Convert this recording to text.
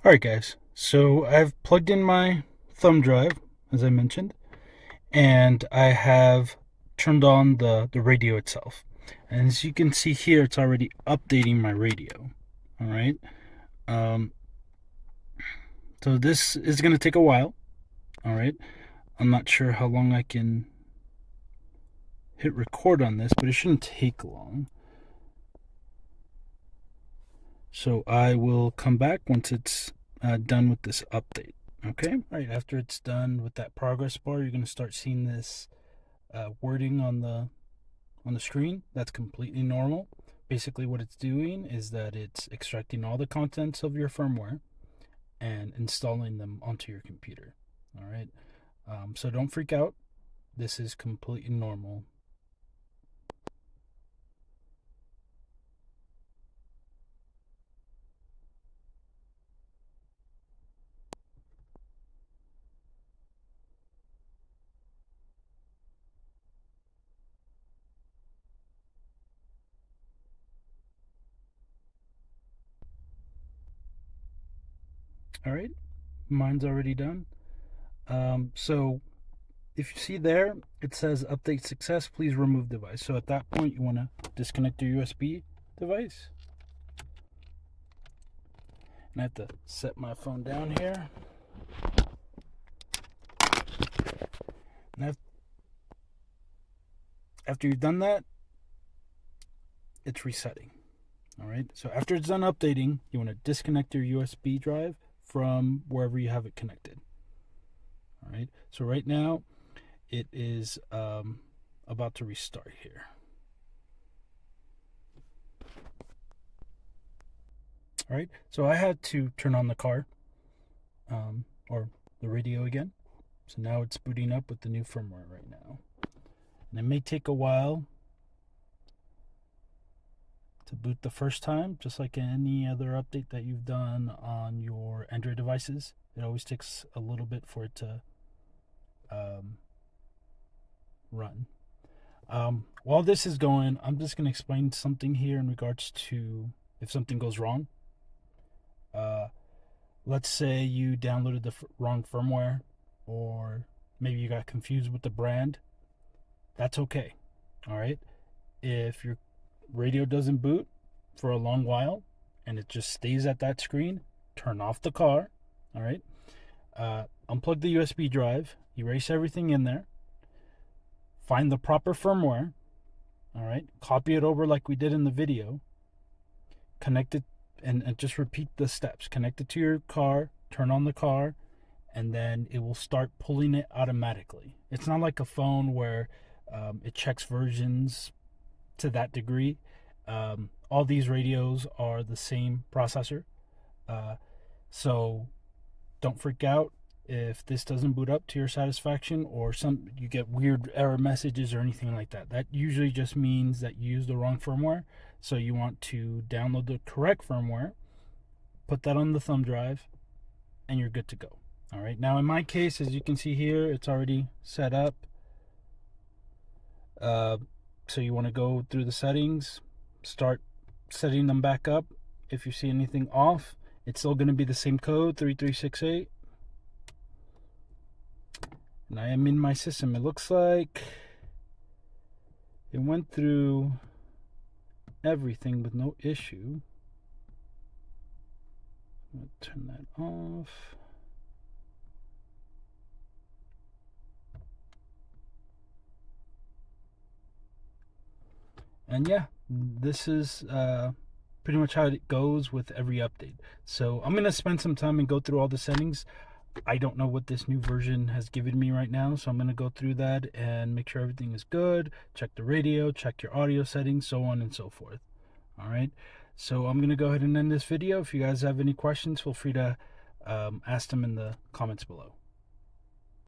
Alright guys, so I've plugged in my thumb drive, as I mentioned, and I have turned on the radio itself. And as you can see here, it's already updating my radio. Alright, um, so this is going to take a while. Alright, I'm not sure how long I can hit record on this, but it shouldn't take long. So I will come back once it's done with this update. Okay. All right. After it's done with that progress bar, you're going to start seeing this wording on the screen. That's completely normal. Basically, what it's doing is that it's extracting all the contents of your firmware and installing them onto your computer. All right. So don't freak out. This is completely normal. All right. Mine's already done. So if you see there, it says update success, please remove device. So at that point, you want to disconnect your USB device. And I have to set my phone down here. And after you've done that, it's resetting. All right. So after it's done updating, you want to disconnect your USB drive from wherever you have it connected. All right. So right now, it is about to restart here. All right. So I had to turn on the car or the radio again. So now it's booting up with the new firmware right now. And it may take a while to boot the first time, just like any other update that you've done on your Android devices. It always takes a little bit for it to run. While this is going, I'm just going to explain something here in regards to if something goes wrong. Let's say you downloaded the wrong firmware, or maybe you got confused with the brand. That's okay. All right. If your radio doesn't boot for a long while and it just stays at that screen, turn off the car. All right. Unplug the USB drive, erase everything in there, find the proper firmware. All right. Copy it over like we did in the video, connect it, and just repeat the steps. Connect it to your car, turn on the car, and then it will start pulling it automatically. It's not like a phone where it checks versions to that degree. All these radios are the same processor. So don't freak out if this doesn't boot up to your satisfaction, or you get weird error messages or anything like that. That usually just means that you used the wrong firmware. So you want to download the correct firmware, put that on the thumb drive, and you're good to go. All right. Now in my case, as you can see here, it's already set up. So you want to go through the settings, start setting them back up. If you see anything off, it's still going to be the same code, 3368. And I am in my system. It looks like it went through everything with no issue. I'm going to turn that off. And yeah, this is pretty much how it goes with every update. So I'm going to spend some time and go through all the settings. I don't know what this new version has given me right now, so I'm going to go through that and make sure everything is good. Check the radio, check your audio settings, so on and so forth. All right. So I'm going to go ahead and end this video. If you guys have any questions, feel free to ask them in the comments below.